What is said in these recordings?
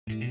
Hola,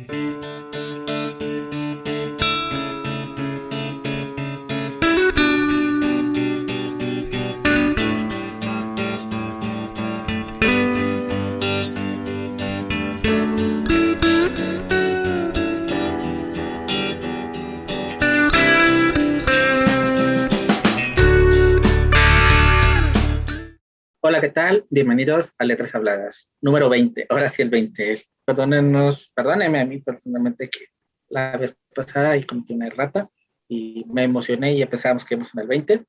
¿qué tal? Bienvenidos a Letras Habladas, número 20. Ahora sí el 20. Perdónenme a mí personalmente que la vez pasada y cometí una errata y me emocioné y pensábamos que íbamos en el 20.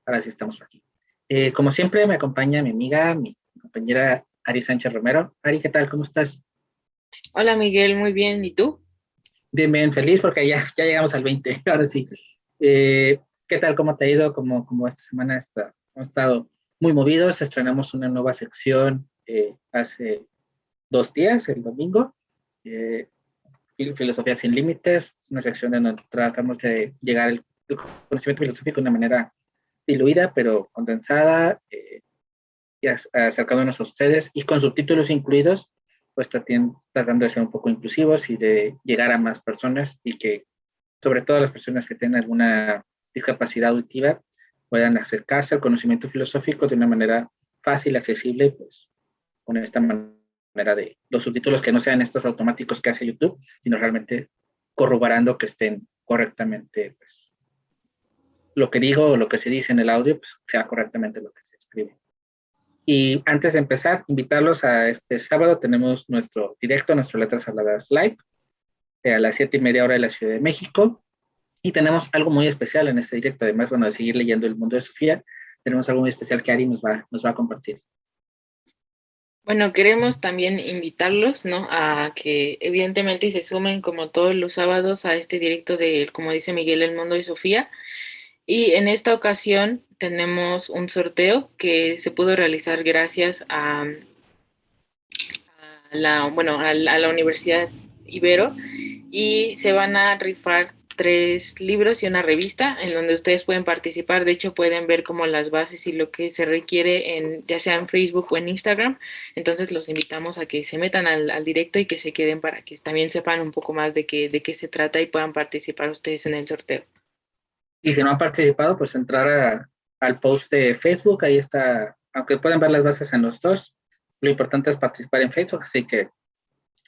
Ahora sí estamos aquí. Como siempre me acompaña mi amiga, mi compañera Ari Sánchez Romero. Ari, ¿qué tal? ¿Cómo estás? Hola Miguel, muy bien. ¿Y tú? Bien, bien, feliz porque ya llegamos al 20. Ahora sí. ¿Qué tal? ¿Cómo te ha ido? Como esta semana hemos estado muy movidos. Estrenamos una nueva sección hace 2 días, el domingo. eh, Filosofía sin límites, es una sección en donde tratamos de llegar el conocimiento filosófico de una manera diluida, pero condensada, y acercándonos a ustedes y con subtítulos incluidos, pues tratando de ser un poco inclusivos y de llegar a más personas y que sobre todo las personas que tienen alguna discapacidad auditiva puedan acercarse al conocimiento filosófico de una manera fácil, accesible, pues con esta manera de los subtítulos que no sean estos automáticos que hace YouTube, sino realmente corroborando que estén correctamente, pues, lo que digo o lo que se dice en el audio, pues sea correctamente lo que se escribe. Y antes de empezar, invitarlos a este sábado, tenemos nuestro directo, nuestro Letras Habladas Live, a las 7:30 de la Ciudad de México. Y tenemos algo muy especial en este directo, además, bueno, de seguir leyendo El Mundo de Sofía, tenemos algo muy especial que Ari nos va a compartir. Bueno, queremos también invitarlos, ¿no? A que evidentemente se sumen como todos los sábados a este directo de, como dice Miguel, El Mundo de Sofía. Y en esta ocasión tenemos un sorteo que se pudo realizar gracias a la Universidad Ibero y se van a rifar 3 libros y una revista en donde ustedes pueden participar. De hecho, pueden ver como las bases y lo que se requiere ya sea en Facebook o en Instagram. Entonces los invitamos a que se metan al directo y que se queden para que también sepan un poco más de qué se trata y puedan participar ustedes en el sorteo. Y si no han participado, pues entrar al post de Facebook, ahí está, aunque pueden ver las bases en los dos, lo importante es participar en Facebook, así que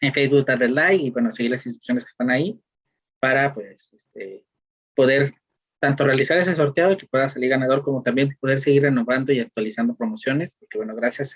en Facebook darle like y bueno, seguir las instrucciones que están ahí para pues poder tanto realizar ese sorteo y que pueda salir ganador, como también poder seguir renovando y actualizando promociones, porque bueno, gracias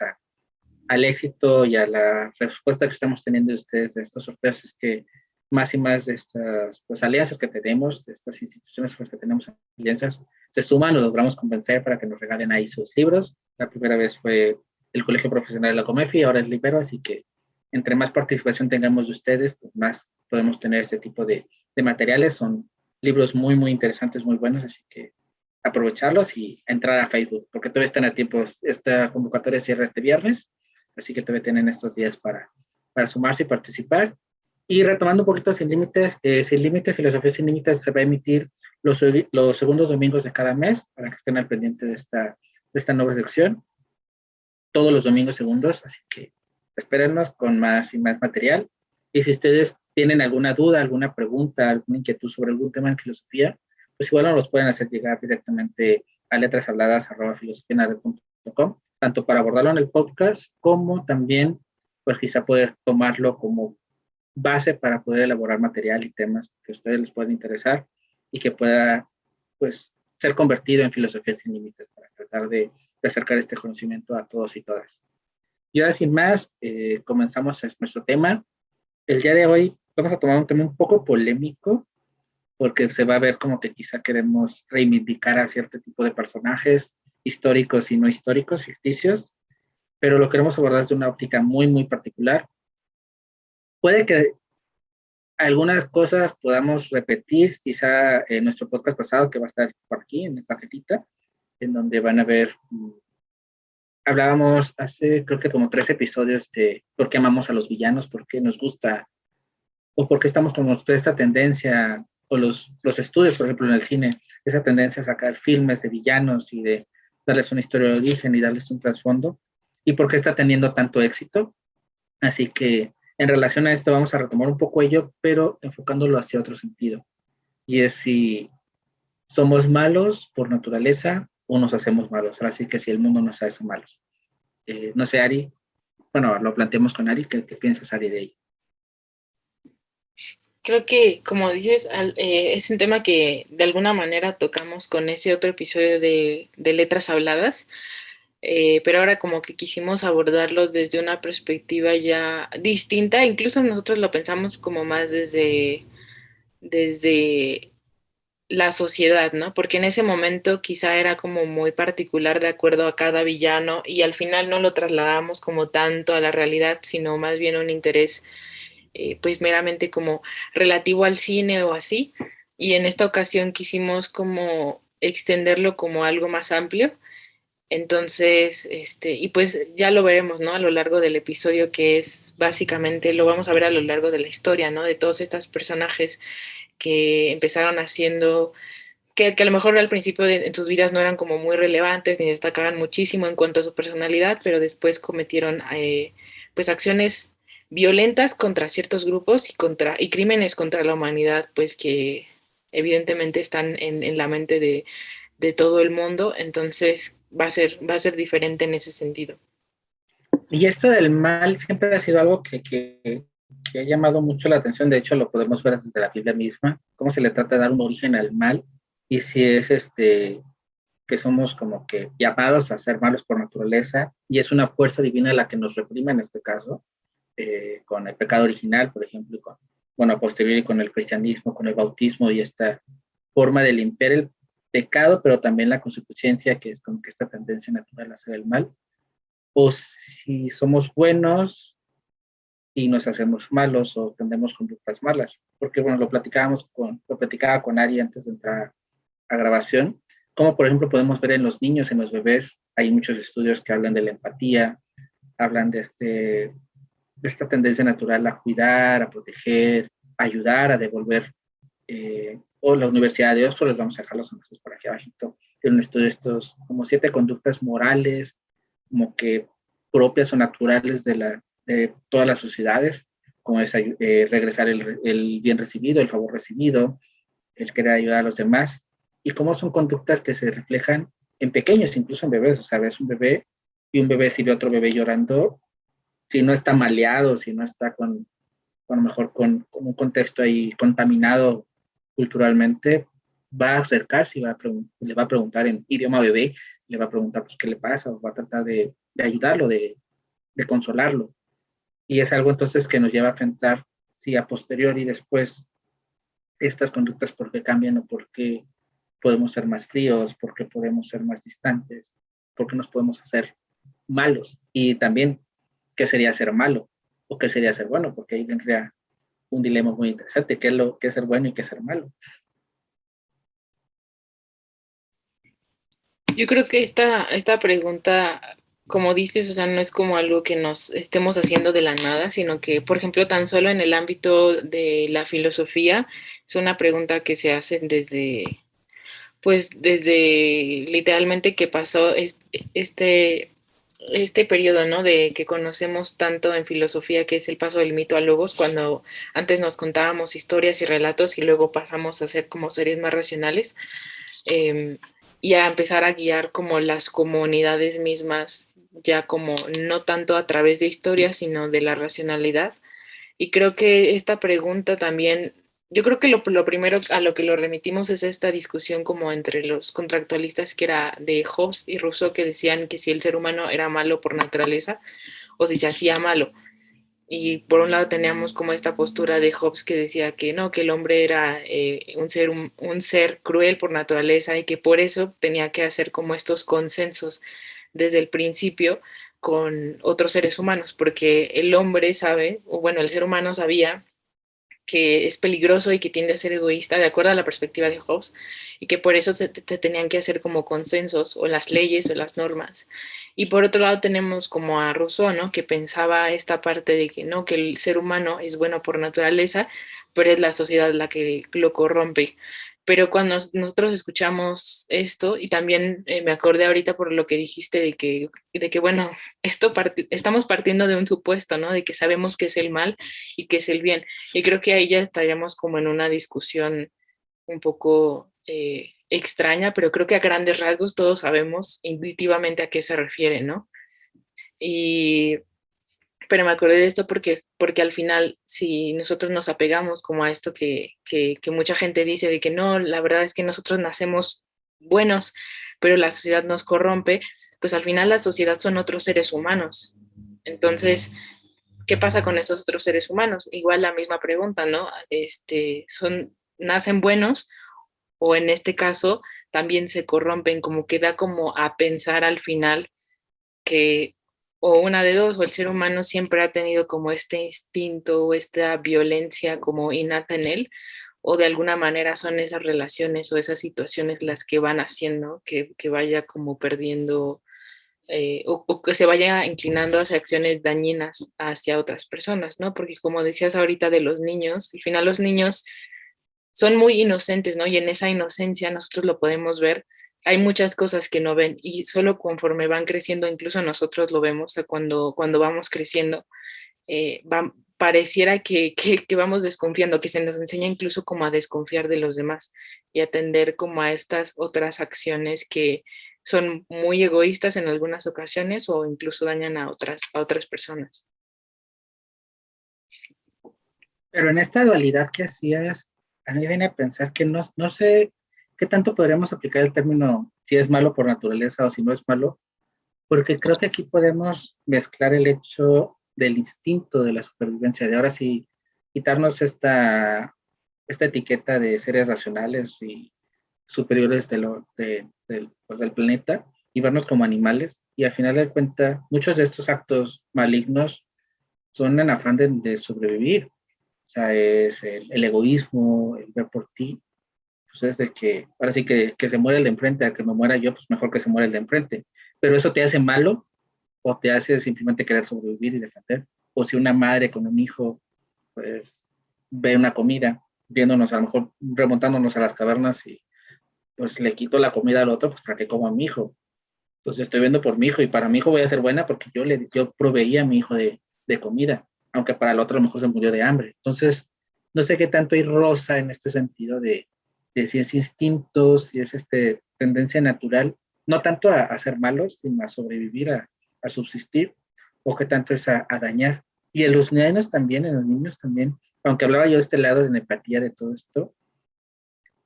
al éxito y a la respuesta que estamos teniendo de ustedes de estos sorteos es que más y más de estas pues, alianzas que tenemos, de estas instituciones pues, que tenemos alianzas, se suman, nos logramos convencer para que nos regalen ahí sus libros. La primera vez fue el Colegio Profesional de la Comefi, ahora es Libero, así que entre más participación tengamos de ustedes, pues más podemos tener este tipo de materiales. Son libros muy, muy interesantes, muy buenos, así que aprovecharlos y entrar a Facebook, porque todavía están a tiempo. Esta convocatoria cierra este viernes, así que todavía tienen estos días para sumarse y participar. Y retomando un poquito Sin Límites, Sin Límites, Filosofía Sin Límites se va a emitir los segundos domingos de cada mes para que estén al pendiente de esta nueva sección, todos los domingos segundos, así que espérennos con más y más material. Y si ustedes tienen alguna duda, alguna pregunta, alguna inquietud sobre algún tema en filosofía, pues igual nos los pueden hacer llegar directamente a letrashabladas@filosofianared.com, tanto para abordarlo en el podcast como también, pues quizá poder tomarlo como base para poder elaborar material y temas que a ustedes les puedan interesar y que pueda, pues, ser convertido en filosofía sin límites para tratar de acercar este conocimiento a todos y todas. Y ahora, sin más, comenzamos nuestro tema. El día de hoy vamos a tomar un tema un poco polémico, porque se va a ver como que quizá queremos reivindicar a cierto tipo de personajes históricos y no históricos, ficticios, pero lo queremos abordar desde una óptica muy, muy particular. Puede que algunas cosas podamos repetir, quizá en nuestro podcast pasado, que va a estar por aquí, en esta cajita, en donde van a ver, hablábamos hace creo que como 3 episodios de por qué amamos a los villanos, por qué nos gusta, o por qué estamos como esta tendencia, o los estudios, por ejemplo, en el cine, esa tendencia a sacar filmes de villanos y de darles una historia de origen y darles un trasfondo, y por qué está teniendo tanto éxito. Así que En relación a esto vamos a retomar un poco ello, pero enfocándolo hacia otro sentido. Y es si somos malos por naturaleza o nos hacemos malos. Así que si el mundo nos hace malos. No sé, Ari, bueno, lo planteemos con Ari, ¿qué piensas, Ari, de ello? Creo que, como dices, es un tema que de alguna manera tocamos con ese otro episodio de Letras Habladas, pero ahora como que quisimos abordarlo desde una perspectiva ya distinta, incluso nosotros lo pensamos como más desde la sociedad, ¿no? Porque en ese momento quizá era como muy particular de acuerdo a cada villano y al final no lo trasladamos como tanto a la realidad, sino más bien un interés pues meramente como relativo al cine o así. Y en esta ocasión quisimos como extenderlo como algo más amplio. Entonces, y pues ya lo veremos, ¿no? A lo largo del episodio, que es básicamente, lo vamos a ver a lo largo de la historia, ¿no? De todos estos personajes que empezaron haciendo, que a lo mejor al principio en sus vidas no eran como muy relevantes ni destacaban muchísimo en cuanto a su personalidad, pero después cometieron pues acciones violentas contra ciertos grupos y crímenes contra la humanidad, pues que evidentemente están en la mente de todo el mundo, entonces va a ser diferente en ese sentido. Y esto del mal siempre ha sido algo que ha llamado mucho la atención. De hecho, lo podemos ver desde la Biblia misma, cómo se le trata de dar un origen al mal y si es que somos como que llamados a ser malos por naturaleza y es una fuerza divina la que nos reprime en este caso, con el pecado original, por ejemplo, y con, bueno, a posteriori con el cristianismo, con el bautismo y esta forma de limpiar el pecado, pero también la consuficiencia, que es como que esta tendencia natural a hacer el mal, o si somos buenos y nos hacemos malos o tendemos conductas malas. Porque, bueno, lo platicaba con Ari antes de entrar a grabación, como por ejemplo podemos ver en los niños, en los bebés, hay muchos estudios que hablan de la empatía, hablan de esta tendencia natural a cuidar, a proteger, a ayudar, a devolver. O la Universidad de Oxford, les vamos a dejar los enlaces por aquí abajito, tiene un estudio de estos como 7 conductas morales, como que propias o naturales de todas las sociedades, como es regresar el bien recibido, el favor recibido, el querer ayudar a los demás, y cómo son conductas que se reflejan en pequeños, incluso en bebés. O sea, ves un bebé y un bebé si ve a otro bebé llorando, si no está maleado, si no está a lo mejor con un contexto ahí contaminado culturalmente, va a acercarse y le va a preguntar en idioma bebé, le va a preguntar pues qué le pasa, o va a tratar de ayudarlo, de consolarlo. Y es algo entonces que nos lleva a pensar si a posteriori después estas conductas por qué cambian o por qué podemos ser más fríos, por qué podemos ser más distantes, por qué nos podemos hacer malos. Y también, ¿qué sería ser malo? ¿O qué sería ser bueno? Porque ahí vendría un dilema muy interesante, qué es ser bueno y qué es ser malo. Yo creo que esta pregunta, como dices, o sea, no es como algo que nos estemos haciendo de la nada, sino que, por ejemplo, tan solo en el ámbito de la filosofía, es una pregunta que se hace pues, desde literalmente que pasó este periodo, ¿no? De que conocemos tanto en filosofía, que es el paso del mito a logos, cuando antes nos contábamos historias y relatos y luego pasamos a ser como seres más racionales. eh, y a empezar a guiar como las comunidades mismas, ya como no tanto a través de historias, sino de la racionalidad. Y creo que esta pregunta también, yo creo que lo primero a lo que lo remitimos es esta discusión como entre los contractualistas que era de Hobbes y Rousseau, que decían que si el ser humano era malo por naturaleza o si se hacía malo. Y por un lado teníamos como esta postura de Hobbes que decía que no, que el hombre era un ser cruel por naturaleza y que por eso tenía que hacer como estos consensos desde el principio con otros seres humanos, porque el hombre sabe, o bueno, el ser humano sabía que es peligroso y que tiende a ser egoísta, de acuerdo a la perspectiva de Hobbes, y que por eso te tenían que hacer como consensos o las leyes o las normas. Y por otro lado tenemos como a Rousseau, ¿no? Que pensaba esta parte de que no, que el ser humano es bueno por naturaleza, pero es la sociedad la que lo corrompe. pero cuando nosotros escuchamos esto, y también me acordé ahorita por lo que dijiste de que bueno, estamos partiendo de un supuesto, ¿no? De que sabemos qué es el mal y qué es el bien. Y creo que ahí ya estaríamos como en una discusión un poco extraña, pero creo que a grandes rasgos todos sabemos intuitivamente a qué se refiere, ¿no? Y pero me acordé de esto porque al final, si nosotros nos apegamos como a esto que mucha gente dice de que no, la verdad es que nosotros nacemos buenos, pero la sociedad nos corrompe, pues al final la sociedad son otros seres humanos. Entonces, ¿qué pasa con estos otros seres humanos? Igual la misma pregunta, ¿no? Nacen buenos o en este caso también se corrompen, como que da como a pensar al final que o una de dos, o el ser humano siempre ha tenido como este instinto o esta violencia como innata en él, o de alguna manera son esas relaciones o esas situaciones las que van haciendo que vaya como perdiendo o que se vaya inclinando hacia acciones dañinas hacia otras personas, ¿no? Porque como decías ahorita de los niños, al final los niños son muy inocentes, ¿no? Y en esa inocencia nosotros lo podemos ver. Hay muchas cosas que no ven y solo conforme van creciendo, incluso nosotros lo vemos, o sea, cuando vamos creciendo, pareciera que vamos desconfiando, que se nos enseña incluso como a desconfiar de los demás y atender como a estas otras acciones que son muy egoístas en algunas ocasiones o incluso dañan a otras personas. Pero en esta dualidad que hacías, a mí viene a pensar que no sé qué tanto podríamos aplicar el término si es malo por naturaleza o si no es malo, porque creo que aquí podemos mezclar el hecho del instinto de la supervivencia, de ahora sí quitarnos esta etiqueta de seres racionales y superiores pues, del planeta y vernos como animales. Y al final de cuentas, muchos de estos actos malignos son en afán de sobrevivir. O sea, es el egoísmo, el ver por ti. Pues es de que, ahora sí que se muere el de enfrente, a que me muera yo, pues mejor que se muera el de enfrente. Pero eso te hace malo o te hace simplemente querer sobrevivir y defender. O si una madre con un hijo, pues ve una comida, viéndonos a lo mejor remontándonos a las cavernas y pues le quito la comida al otro, pues para que coma a mi hijo. Entonces estoy viendo por mi hijo y para mi hijo voy a ser buena porque yo proveía a mi hijo de comida, aunque para el otro a lo mejor se murió de hambre. Entonces, no sé qué tanto hay rosa en este sentido de si es instinto, si es tendencia natural, no tanto a ser malos, sino a sobrevivir, a subsistir, o qué tanto es a dañar. Y en los niños también, aunque hablaba yo de este lado de la empatía de todo esto,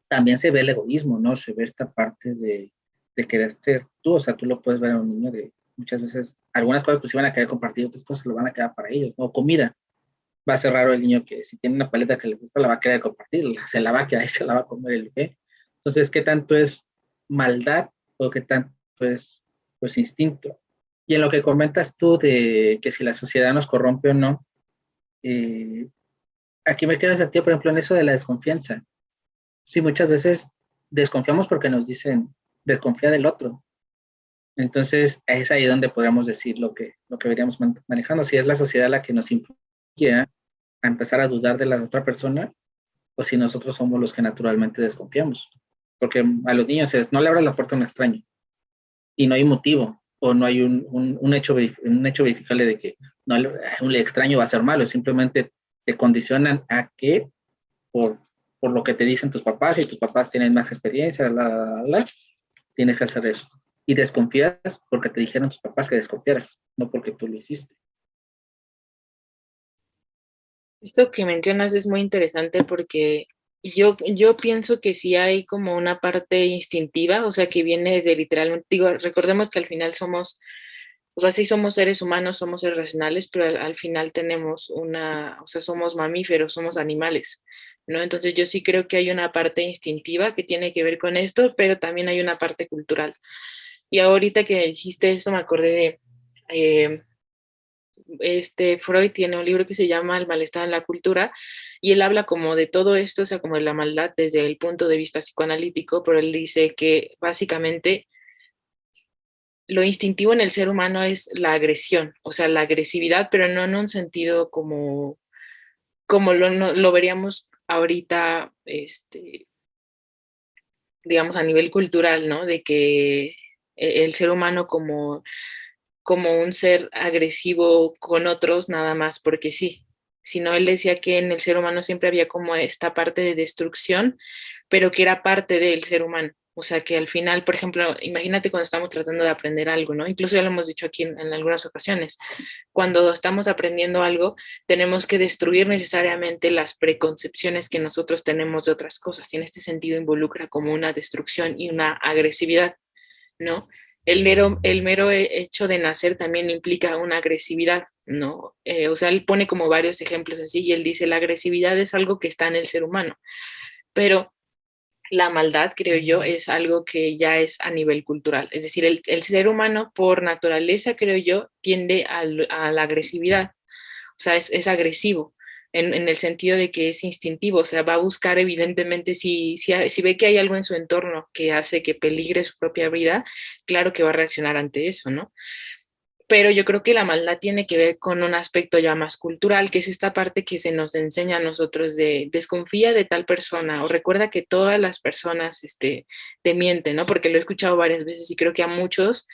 también se ve el egoísmo, ¿no? Se ve esta parte de querer ser tú, o sea, tú lo puedes ver en un niño de muchas veces, algunas cosas pues iban a querer compartir, otras cosas lo van a quedar para ellos, ¿no? Comida, va a ser raro el niño que si tiene una paleta que le gusta, la va a querer compartir, se la va a quedar y se la va a comer el bebé. Entonces, ¿qué tanto es maldad o qué tanto es pues instinto? Y en lo que comentas tú de que si la sociedad nos corrompe o no, eh, aquí me quedo a ti, por ejemplo, en eso de la desconfianza. Sí, muchas veces desconfiamos porque nos dicen, desconfía del otro. Entonces, es ahí donde podríamos decir lo que veríamos manejando. Si es la sociedad la que nos influye a empezar a dudar de la otra persona, o si nosotros somos los que naturalmente desconfiamos. Porque a los niños no le abras la puerta a un extraño y no hay motivo o no hay un hecho verificable de que no, un extraño va a ser malo, simplemente te condicionan a que por, por lo que te dicen tus papás y tus papás tienen más experiencia, tienes que hacer eso. Y desconfías porque te dijeron tus papás que desconfiaras, no porque tú lo hiciste. Esto que mencionas es muy interesante porque yo pienso que sí hay como una parte instintiva, o sea, que viene de literalmente, digo, recordemos que al final somos, o sea, sí somos seres humanos, somos seres racionales, pero al final tenemos o sea, somos mamíferos, somos animales, ¿no? Entonces yo sí creo que hay una parte instintiva que tiene que ver con esto, pero también hay una parte cultural. Y ahorita que dijiste esto, me acordé de... Freud tiene un libro que se llama El malestar en la cultura y él habla como de todo esto, o sea, como de la maldad desde el punto de vista psicoanalítico, pero él dice que básicamente lo instintivo en el ser humano es la agresión, o sea, la agresividad, pero no en un sentido como lo veríamos ahorita, digamos, a nivel cultural, ¿no? De que el ser humano como un ser agresivo con otros nada más porque sí, sino él decía que en el ser humano siempre había como esta parte de destrucción, pero que era parte del ser humano. O sea, que al final, por ejemplo, imagínate cuando estamos tratando de aprender algo, ¿no? Incluso ya lo hemos dicho aquí en algunas ocasiones. Cuando estamos aprendiendo algo, tenemos que destruir necesariamente las preconcepciones que nosotros tenemos de otras cosas. Y en este sentido involucra como una destrucción y una agresividad, ¿no? El mero hecho de nacer también implica una agresividad, ¿no? O sea, él pone como varios ejemplos así y él dice, la agresividad es algo que está en el ser humano, pero la maldad, creo yo, es algo que ya es a nivel cultural. Es decir, el ser humano por naturaleza, creo yo, tiende a la agresividad, o sea, es agresivo. En el sentido de que es instintivo, o sea, va a buscar evidentemente si ve que hay algo en su entorno que hace que peligre su propia vida, claro que va a reaccionar ante eso, ¿no? Pero yo creo que la maldad tiene que ver con un aspecto ya más cultural, que es esta parte que se nos enseña a nosotros de desconfía de tal persona o recuerda que todas las personas te mienten, ¿no? Porque lo he escuchado varias veces y creo que a muchos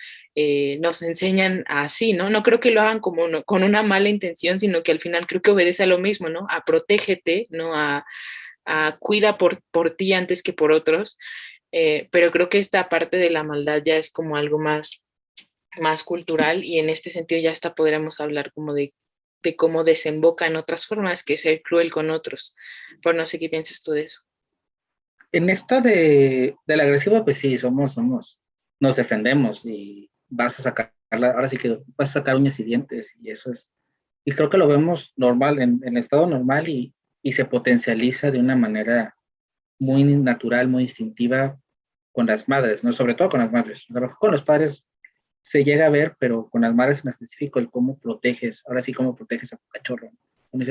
nos enseñan así, ¿no? No creo que lo hagan como con una mala intención, sino que al final creo que obedece a lo mismo, ¿no? A protégete, ¿no? A cuida por ti antes que por otros. Pero creo que esta parte de la maldad ya es como algo más cultural y en este sentido ya hasta podríamos hablar como de cómo desemboca en otras formas que ser cruel con otros. Pero no sé qué piensas tú de eso. En esto del agresivo, pues sí, nos defendemos y vas a sacar, ahora sí que vas a sacar uñas y dientes y eso es, y creo que lo vemos normal, en estado normal y se potencializa de una manera muy natural, muy instintiva con las madres, ¿no? Sobre todo con las madres. A lo mejor con los padres se llega a ver, pero con las madres en específico, el cómo proteges, ahora sí, cómo proteges a tu cachorro, ¿no?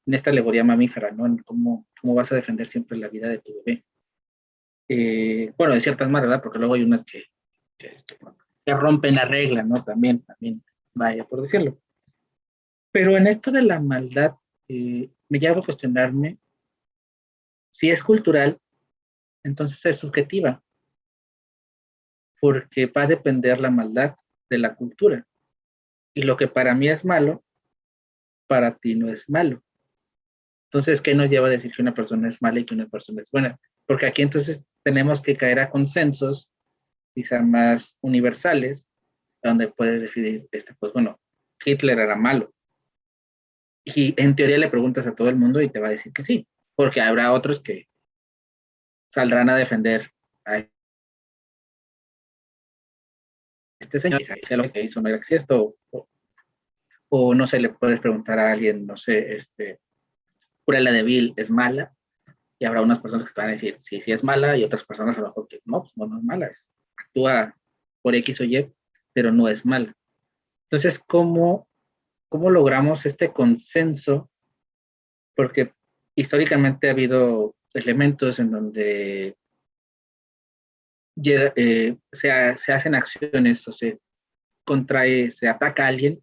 En esta alegoría mamífera, ¿no? En cómo vas a defender siempre la vida de tu bebé. Bueno, de ciertas maneras, ¿verdad? Porque luego hay unas que rompen la regla, ¿no? También, vaya por decirlo. Pero en esto de la maldad, me lleva a cuestionarme si es cultural, entonces es subjetiva, porque va a depender la maldad de la cultura. Y lo que para mí es malo, para ti no es malo. Entonces, ¿qué nos lleva a decir que una persona es mala y que una persona es buena? Porque aquí entonces tenemos que caer a consensos, quizá más universales, donde puedes definir, pues bueno, Hitler era malo. Y en teoría le preguntas a todo el mundo y te va a decir que sí, porque habrá otros que saldrán a defender a este señor, que lo que hizo no era esto, o no sé, le puedes preguntar a alguien, no sé, Cruella de Vil es mala, y habrá unas personas que te van a decir, sí, sí es mala, y otras personas a lo mejor que no, pues no es mala, actúa por X o Y, pero no es mala. Entonces, ¿cómo logramos este consenso? Porque históricamente ha habido elementos en donde se hacen acciones o se ataca a alguien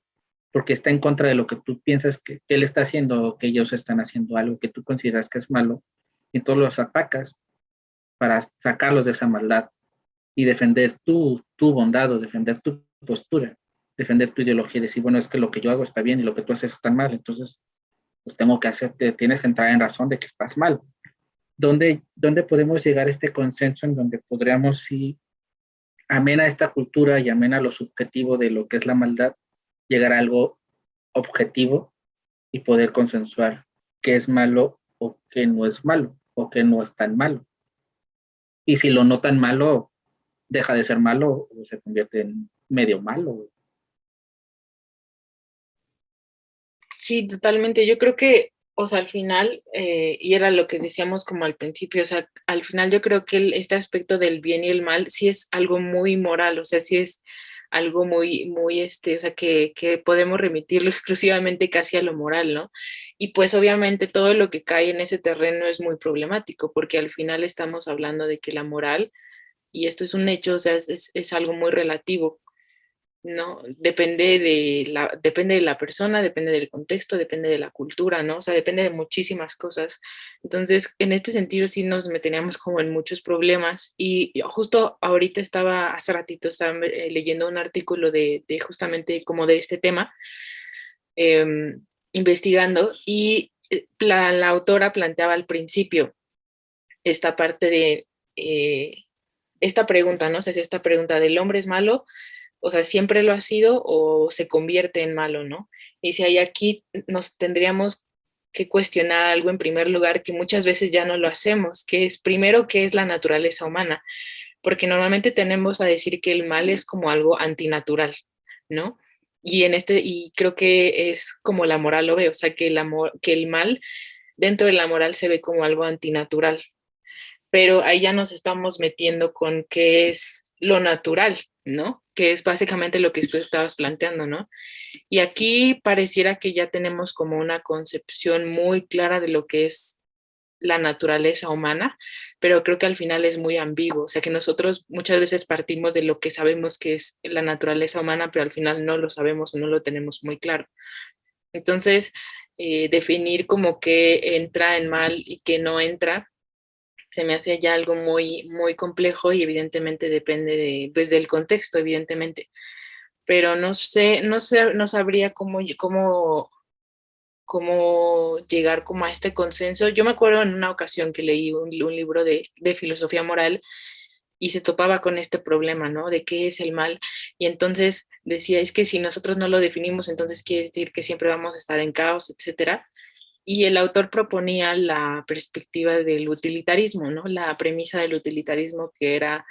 porque está en contra de lo que tú piensas que él está haciendo o que ellos están haciendo algo que tú consideras que es malo, y entonces los atacas para sacarlos de esa maldad y defender tu bondad o defender tu postura, defender tu ideología y decir, bueno, es que lo que yo hago está bien y lo que tú haces está mal, entonces pues tengo que hacerte, tienes que entrar en razón de que estás mal. ¿Dónde podemos llegar a este consenso en donde podríamos, si amena esta cultura y amena lo subjetivo de lo que es la maldad, llegar a algo objetivo y poder consensuar qué es malo o qué no es malo o qué no es tan malo? Y si lo no tan malo deja de ser malo o se convierte en medio malo. Sí, totalmente. Yo creo que, o sea, al final, y era lo que decíamos como al principio, o sea, al final yo creo que este aspecto del bien y el mal sí es algo muy moral, o sea, sí es algo muy, o sea, que podemos remitirlo exclusivamente casi a lo moral, ¿no? Y pues obviamente todo lo que cae en ese terreno es muy problemático, porque al final estamos hablando de que la moral, y esto es un hecho, o sea, es algo muy relativo. ¿no? Depende de la persona, depende del contexto, depende de la cultura, ¿no? O sea, depende de muchísimas cosas. Entonces, en este sentido sí nos meteríamos como en muchos problemas y justo ahorita hace ratito estaba leyendo un artículo de justamente como de este tema, investigando y la autora planteaba al principio esta parte de esta pregunta, ¿no? O sea, si esta pregunta del hombre es malo, o sea, siempre lo ha sido o se convierte en malo, ¿no? Y si hay aquí nos tendríamos que cuestionar algo en primer lugar que muchas veces ya no lo hacemos, que es primero qué es la naturaleza humana, porque normalmente tenemos a decir que el mal es como algo antinatural, ¿no? Y creo que es como la moral lo ve, o sea, que el mal dentro de la moral se ve como algo antinatural, pero ahí ya nos estamos metiendo con qué es lo natural, ¿no? Que es básicamente lo que tú estabas planteando, ¿no? Y aquí pareciera que ya tenemos como una concepción muy clara de lo que es la naturaleza humana, pero creo que al final es muy ambiguo, o sea que nosotros muchas veces partimos de lo que sabemos que es la naturaleza humana, pero al final no lo sabemos o no lo tenemos muy claro. Entonces, definir como qué entra en mal y qué no entra, se me hace ya algo muy, muy complejo y evidentemente depende pues, del contexto, evidentemente. Pero no sabría cómo llegar como a este consenso. Yo me acuerdo en una ocasión que leí un libro de filosofía moral y se topaba con este problema, ¿no? De qué es el mal. Y entonces decía, es que si nosotros no lo definimos, entonces quiere decir que siempre vamos a estar en caos, etcétera. Y el autor proponía la perspectiva del utilitarismo, ¿no? La premisa del utilitarismo que era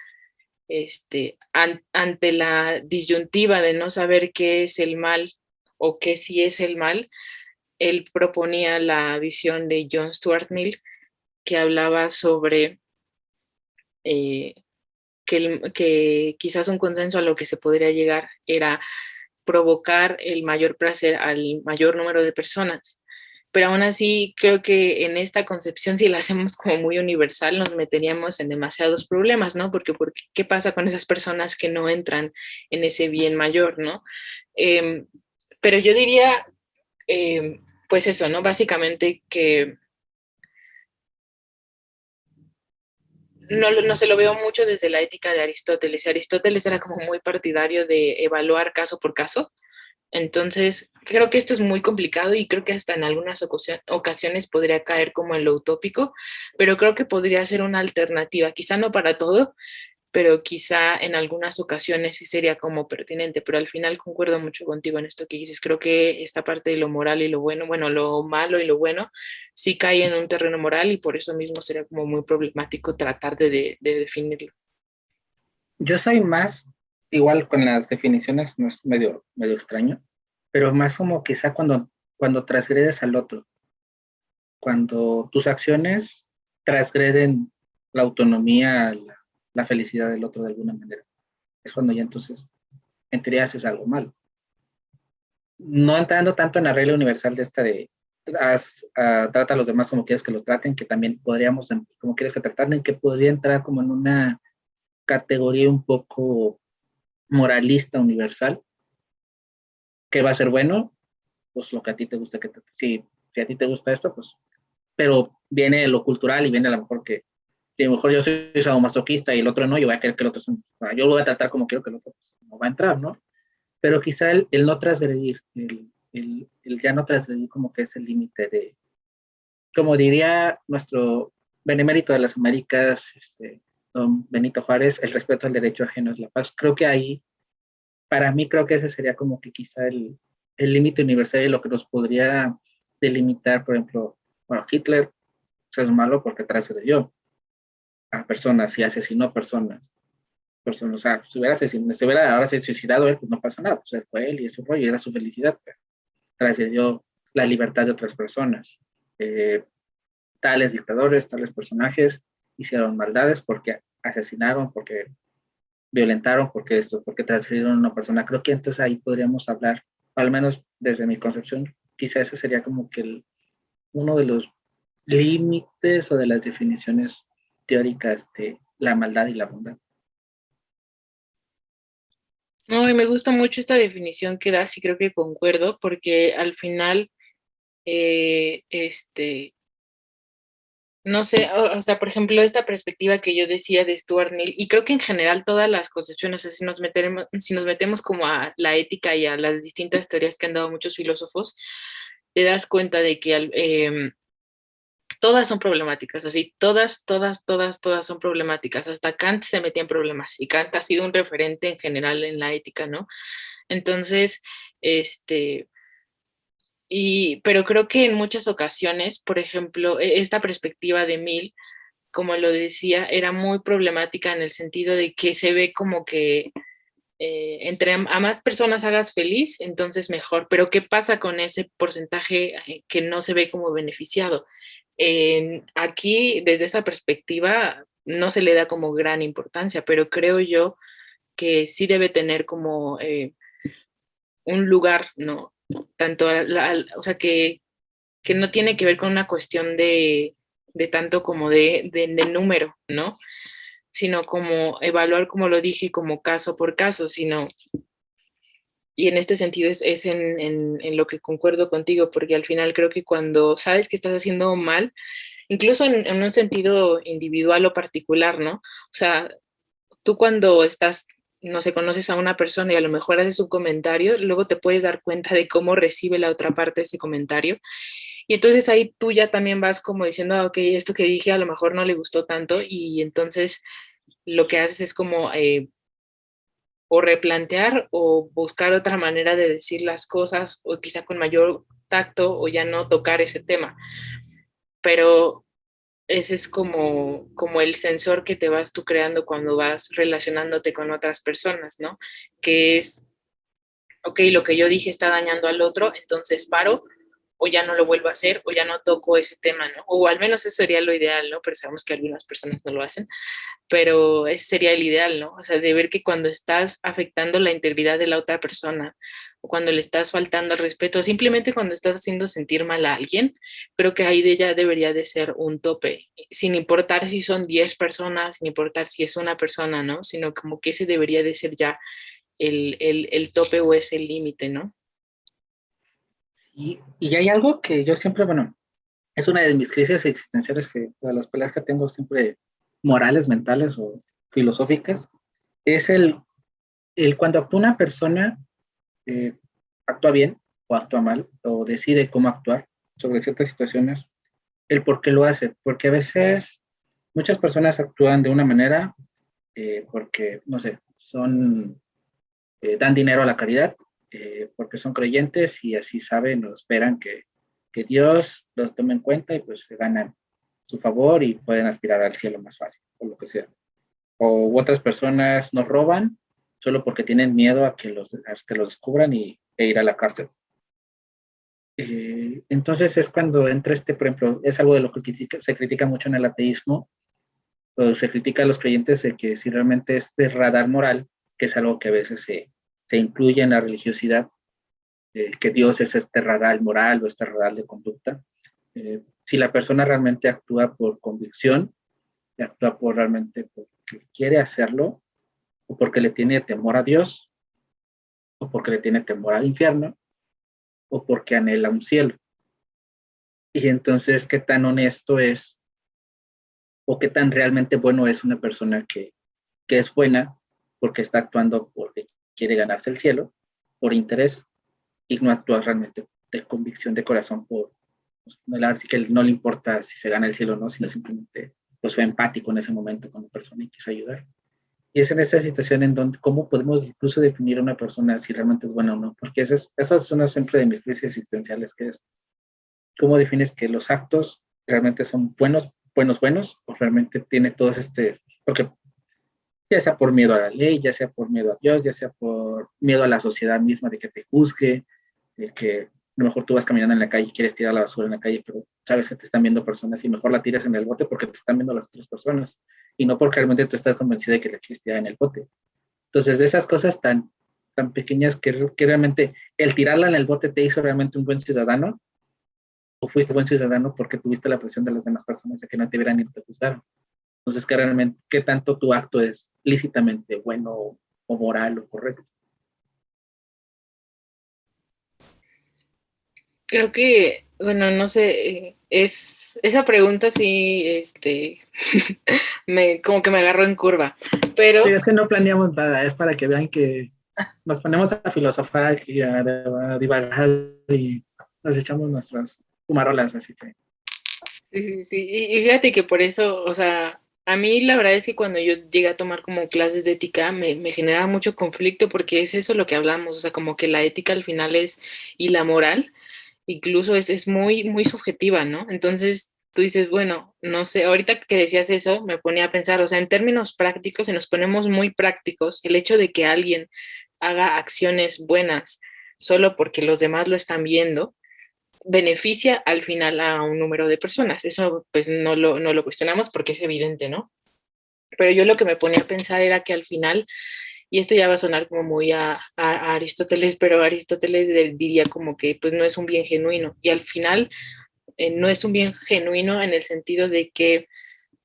ante la disyuntiva de no saber qué es el mal o qué sí es el mal, él proponía la visión de John Stuart Mill, que hablaba sobre eh, que quizás un consenso a lo que se podría llegar era provocar el mayor placer al mayor número de personas. Pero aún así, creo que en esta concepción, si la hacemos como muy universal, nos meteríamos en demasiados problemas, ¿no? Porque ¿qué pasa con esas personas que no entran en ese bien mayor, ¿no? Eh, pero yo diría, pues eso, ¿no? Básicamente que no se lo veo mucho desde la ética de Aristóteles. Aristóteles era como muy partidario de evaluar caso por caso. Entonces, creo que esto es muy complicado y creo que hasta en algunas ocasiones podría caer como en lo utópico, pero creo que podría ser una alternativa, quizá no para todo, pero quizá en algunas ocasiones sí sería como pertinente, pero al final concuerdo mucho contigo en esto que dices. Creo que esta parte de lo moral y lo bueno, bueno, lo malo y lo bueno, sí cae en un terreno moral y por eso mismo sería como muy problemático tratar de definirlo. Yo soy más, igual con las definiciones, no es medio extraño, pero más como quizá cuando transgredes al otro, cuando tus acciones transgreden la autonomía, la felicidad del otro de alguna manera. Es cuando ya entonces, en teoría, haces algo malo. No entrando tanto en la regla universal de esta de trata a los demás como quieres que los traten, que también podríamos, como quieres que traten, que podría entrar como en una categoría un poco moralista universal, que va a ser bueno, pues lo que a ti te gusta, si a ti te gusta esto, pues, pero viene de lo cultural y viene a lo mejor que, si a lo mejor yo soy sadomasoquista y el otro no, yo voy a querer que el otro, yo lo voy a tratar como quiero que el otro, pues, no va a entrar, ¿no? Pero quizá el no transgredir, el ya no transgredir como que es el límite de, como diría nuestro benemérito de las Américas, don Benito Juárez, el respeto al derecho ajeno es la paz. Creo que ahí, para mí, creo que ese sería como que quizá el límite universal y lo que nos podría delimitar, por ejemplo, bueno, Hitler es malo porque transgredió a personas y asesinó personas, o sea, si hubiera ahora se suicidado él, pues no pasa nada, pues fue él y su rollo, era su felicidad, pero trascendió la libertad de otras personas. Eh, Tales dictadores, tales personajes hicieron maldades porque asesinaron, porque violentaron, porque transfirieron a una persona. Creo que entonces ahí podríamos hablar, al menos desde mi concepción, quizá ese sería como que uno de los límites o de las definiciones teóricas de la maldad y la bondad. No, y me gusta mucho esta definición que das y creo que concuerdo, porque al final, eh, este, no sé, o sea, por ejemplo, esta perspectiva que yo decía de Stuart Mill, y creo que en general todas las concepciones, o sea, si nos metemos como a la ética y a las distintas teorías que han dado muchos filósofos, te das cuenta de que todas son problemáticas, así, todas son problemáticas. Hasta Kant se metía en problemas y Kant ha sido un referente en general en la ética, ¿no? Entonces, este, pero creo que en muchas ocasiones, por ejemplo, esta perspectiva de Mill, como lo decía, era muy problemática en el sentido de que se ve como que entre a más personas hagas feliz, entonces mejor. Pero ¿qué pasa con ese porcentaje que no se ve como beneficiado? Aquí, desde esa perspectiva, no se le da como gran importancia, pero creo yo que sí debe tener como un lugar, ¿no? Tanto, o sea, que no tiene que ver con una cuestión de tanto como de número, ¿no? Sino como evaluar, como lo dije, como caso por caso, sino, y en este sentido es en lo que concuerdo contigo, porque al final creo que cuando sabes que estás haciendo mal, incluso en un sentido individual o particular, ¿no? O sea, tú cuando estás, no sé, conoces a una persona y a lo mejor haces un comentario, luego te puedes dar cuenta de cómo recibe la otra parte ese comentario. Y entonces ahí tú ya también vas como diciendo, ah, ok, esto que dije a lo mejor no le gustó tanto y entonces lo que haces es como o replantear o buscar otra manera de decir las cosas o quizá con mayor tacto o ya no tocar ese tema. Pero ese es como el sensor que te vas tú creando cuando vas relacionándote con otras personas, ¿no? Que es, ok, lo que yo dije está dañando al otro, entonces paro o ya no lo vuelvo a hacer o ya no toco ese tema, ¿no? O al menos eso sería lo ideal, ¿no? Pero sabemos que algunas personas no lo hacen, pero ese sería el ideal, ¿no? O sea, de ver que cuando estás afectando la integridad de la otra persona o cuando le estás faltando al respeto, o simplemente cuando estás haciendo sentir mal a alguien, creo que ahí de ya debería de ser un tope, sin importar si son 10 personas, sin importar si es una persona, ¿no? Sino como que ese debería de ser ya el tope o ese límite, ¿no? Y hay algo que yo siempre, bueno, es una de mis crisis existenciales que, de las peleas que tengo siempre morales, mentales o filosóficas, es el cuando actúa una persona, eh, actúa bien o actúa mal, o decide cómo actuar sobre ciertas situaciones, el por qué lo hace, porque a veces muchas personas actúan de una manera porque, no sé, dan dinero a la caridad, porque son creyentes y así saben o esperan que Dios los tome en cuenta y pues se ganan su favor y pueden aspirar al cielo más fácil, o lo que sea. O otras personas nos roban solo porque tienen miedo a que los descubran e ir a la cárcel. Entonces es cuando entra por ejemplo, es algo de lo que se critica mucho en el ateísmo, o se critica a los creyentes de que si realmente este radar moral, que es algo que a veces se incluye en la religiosidad, que Dios es este radar moral o este radar de conducta, si la persona realmente actúa por convicción, actúa realmente porque quiere hacerlo, o porque le tiene temor a Dios, o porque le tiene temor al infierno, o porque anhela un cielo. Y entonces, ¿qué tan honesto es o qué tan realmente bueno es una persona que es buena porque está actuando porque quiere ganarse el cielo, por interés, y no actúa realmente de convicción de corazón pues, así que no le importa si se gana el cielo o no, sino simplemente pues fue empático en ese momento con la persona y quiso ayudar. Y es en esta situación en donde, ¿cómo podemos incluso definir a una persona si realmente es buena o no? Porque esa es una siempre de mis crisis existenciales, que es, ¿cómo defines que los actos realmente son buenos, buenos, buenos, o realmente tiene todos porque ya sea por miedo a la ley, ya sea por miedo a Dios, ya sea por miedo a la sociedad misma de que te juzgue, de que a lo mejor tú vas caminando en la calle y quieres tirar la basura en la calle, pero sabes que te están viendo personas y mejor la tiras en el bote porque te están viendo las otras personas y no porque realmente tú estás convencido de que la quieres tirar en el bote. Entonces, de esas cosas tan pequeñas que realmente el tirarla en el bote te hizo realmente un buen ciudadano, o fuiste buen ciudadano porque tuviste la presión de las demás personas de que no te vieran y te juzgaron. Entonces, ¿qué realmente, qué tanto tu acto es lícitamente bueno o moral o correcto? Creo que, bueno, no sé, esa pregunta sí, como que me agarró en curva, Sí, pero es que no planeamos nada, es para que vean que nos ponemos a filosofar y a divagar y nos echamos nuestras fumarolas, así que. sí, sí, sí. Y fíjate que por eso, o sea, a mí la verdad es que cuando yo llegué a tomar como clases de ética me generaba mucho conflicto porque es eso lo que hablamos, o sea, como que la ética al final es, y la moral, incluso es muy, muy subjetiva, ¿no? Entonces tú dices, bueno, no sé, ahorita que decías eso, me ponía a pensar, o sea, en términos prácticos, si nos ponemos muy prácticos, el hecho de que alguien haga acciones buenas solo porque los demás lo están viendo, beneficia al final a un número de personas. Eso pues no lo cuestionamos porque es evidente, ¿no? Pero yo lo que me ponía a pensar era que al final, y esto ya va a sonar como muy a Aristóteles, pero Aristóteles diría como que pues no es un bien genuino. Y al final no es un bien genuino en el sentido de que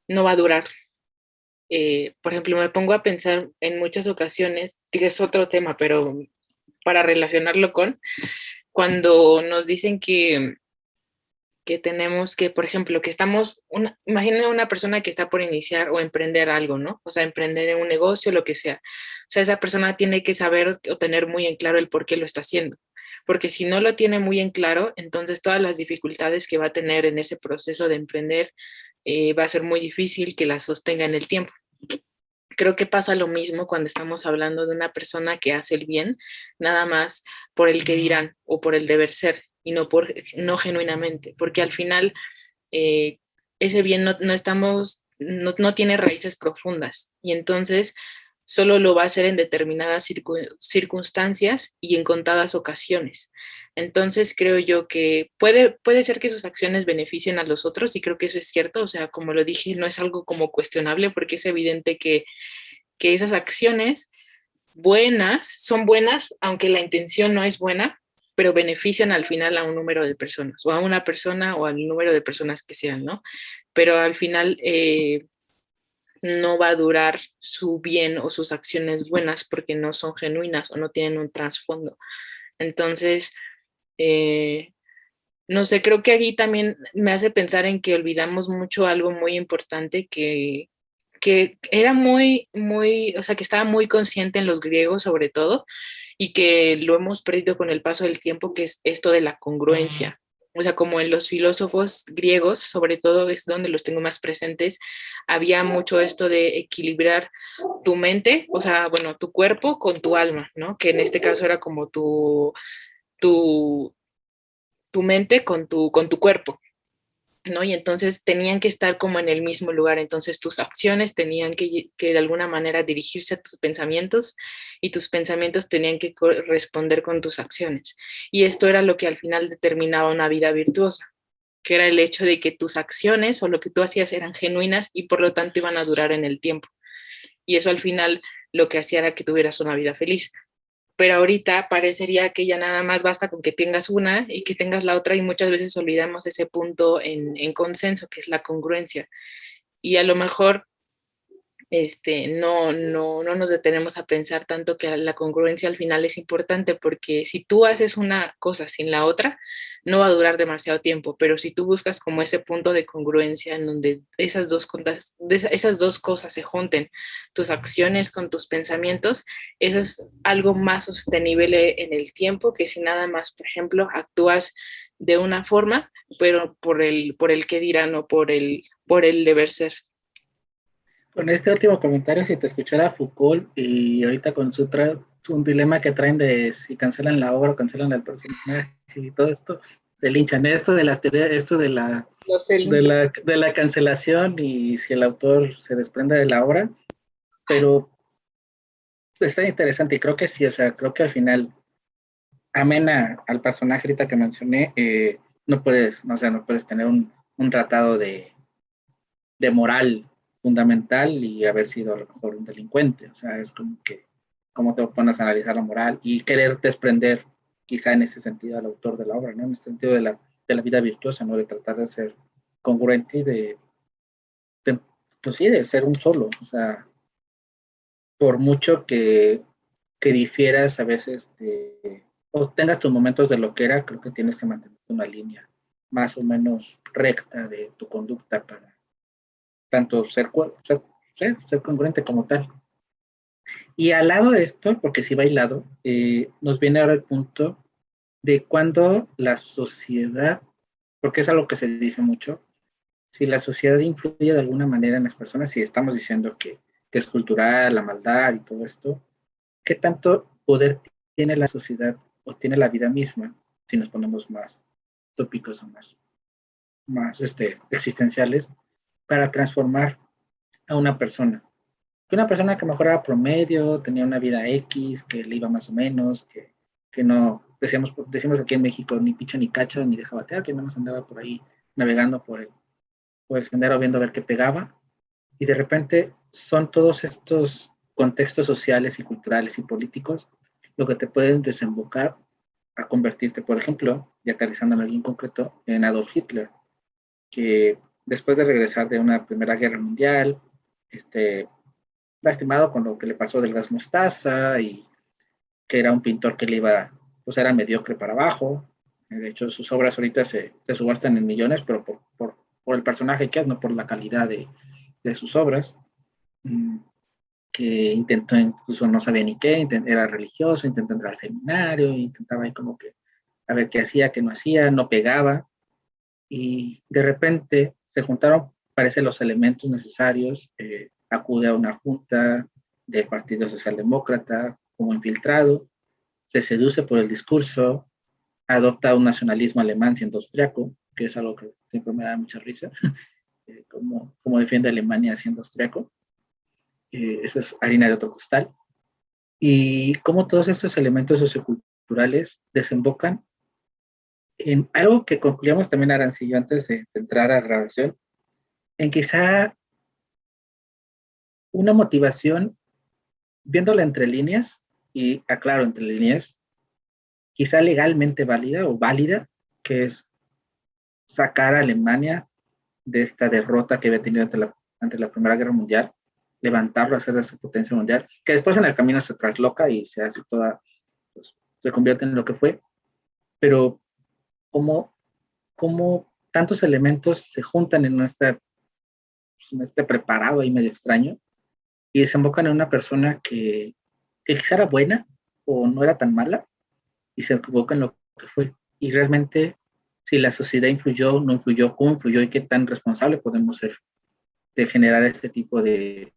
no va a durar. Por ejemplo, me pongo a pensar en muchas ocasiones, que es otro tema, pero para relacionarlo con, cuando nos dicen que tenemos que, por ejemplo, que estamos, imaginen una persona que está por iniciar o emprender algo, ¿no? O sea, emprender en un negocio, lo que sea. O sea, esa persona tiene que saber o tener muy en claro el por qué lo está haciendo. Porque si no lo tiene muy en claro, entonces todas las dificultades que va a tener en ese proceso de emprender va a ser muy difícil que la sostenga en el tiempo. Creo que pasa lo mismo cuando estamos hablando de una persona que hace el bien, nada más por el que dirán o por el deber ser y no genuinamente, porque al final eh, ese bien no tiene raíces profundas y entonces solo lo va a hacer en determinadas circunstancias y en contadas ocasiones. Entonces creo yo que puede ser que sus acciones beneficien a los otros y creo que eso es cierto, o sea, como lo dije, no es algo como cuestionable porque es evidente que esas acciones buenas son buenas, aunque la intención no es buena, pero benefician al final a un número de personas, o a una persona o al número de personas que sean, ¿no? Pero al final no va a durar su bien o sus acciones buenas porque no son genuinas o no tienen un trasfondo. Entonces, eh, no sé, creo que aquí también me hace pensar en que olvidamos mucho algo muy importante que era muy, muy, o sea, que estaba muy consciente en los griegos sobre todo, y que lo hemos perdido con el paso del tiempo, que es esto de la congruencia. O sea, como en los filósofos griegos, sobre todo es donde los tengo más presentes, había mucho esto de equilibrar tu mente, o sea, bueno, tu cuerpo con tu alma, ¿no? Que en este caso era como tu, tu mente con tu cuerpo. ¿No? Y entonces tenían que estar como en el mismo lugar, entonces tus acciones tenían que de alguna manera dirigirse a tus pensamientos y tus pensamientos tenían que corresponder con tus acciones. Y esto era lo que al final determinaba una vida virtuosa, que era el hecho de que tus acciones o lo que tú hacías eran genuinas y por lo tanto iban a durar en el tiempo. Y eso al final lo que hacía era que tuvieras una vida feliz, pero ahorita parecería que ya nada más basta con que tengas una y que tengas la otra y muchas veces olvidamos ese punto en consenso, que es la congruencia. Y a lo mejor no nos detenemos a pensar tanto que la congruencia al final es importante, porque si tú haces una cosa sin la otra, no va a durar demasiado tiempo, pero si tú buscas como ese punto de congruencia en donde esas dos cosas se junten, tus acciones con tus pensamientos, eso es algo más sostenible en el tiempo que si nada más, por ejemplo, actúas de una forma, pero por el que dirán o por el deber ser. Con este último comentario, si te escuchara Foucault y ahorita con un dilema que traen de si cancelan la obra o cancelan al personaje y todo esto, de linchan esto de las teorías, esto Los celos. de la cancelación y si el autor se desprende de la obra, pero está interesante y creo que sí, o sea, creo que al final, amena al personaje ahorita que mencioné, no puedes, no, o sea, no puedes tener un tratado de moral fundamental y haber sido a lo mejor un delincuente. O sea, es como que, cómo te pones a analizar la moral y querer desprender quizá en ese sentido al autor de la obra, ¿no? En el sentido de la vida virtuosa, ¿no? De tratar de ser congruente y de, pues sí, de ser un solo. O sea, por mucho que difieras a veces o tengas tus momentos de loquera, creo que tienes que mantener una línea más o menos recta de tu conducta para tanto ser congruente como tal. Y al lado de esto, porque sí va aislado, nos viene ahora el punto de cuando la sociedad, porque es algo que se dice mucho, si la sociedad influye de alguna manera en las personas, si estamos diciendo que es cultural, la maldad y todo esto, ¿qué tanto poder tiene la sociedad o tiene la vida misma, si nos ponemos más tópicos o más existenciales, para transformar a una persona? Que una persona que mejor era promedio, tenía una vida X, que le iba más o menos, que no, decimos aquí en México, ni picho ni cacho, ni dejaba batear, que nada más andaba por ahí navegando por el sendero viendo a ver qué pegaba, y de repente son todos estos contextos sociales y culturales y políticos lo que te pueden desembocar a convertirte, por ejemplo, y aterrizando en alguien concreto, en Adolf Hitler, que después de regresar de una Primera Guerra Mundial, lastimado con lo que le pasó del gas mostaza y que era un pintor que le iba, pues era mediocre para abajo. De hecho, sus obras ahorita se subastan en millones, pero por el personaje que es, no por la calidad de sus obras. Que intentó, incluso no sabía ni qué, era religioso, intentó entrar al seminario, intentaba ahí como que a ver qué hacía, qué no hacía, no pegaba, y de repente se juntaron, parece, los elementos necesarios, acude a una junta del Partido Socialdemócrata como infiltrado, se seduce por el discurso, adopta un nacionalismo alemán siendo austriaco, que es algo que siempre me da mucha risa, como defiende Alemania siendo austriaco, eso es harina de otro costal, y cómo todos estos elementos socioculturales desembocan en algo que concluíamos también, Arancillo, antes de entrar a la grabación, en quizá una motivación, viéndola entre líneas, y aclaro, entre líneas, quizá legalmente válida o válida, que es sacar a Alemania de esta derrota que había tenido ante la Primera Guerra Mundial, levantarlo, hacer esa potencia mundial, que después en el camino se trasloca y se hace toda, pues, se convierte en lo que fue, pero cómo tantos elementos se juntan en este preparado ahí medio extraño y desembocan en una persona que quizá era buena o no era tan mala y se equivoca en lo que fue. Y realmente, si la sociedad influyó, no influyó, cómo influyó y qué tan responsable podemos ser de generar este tipo de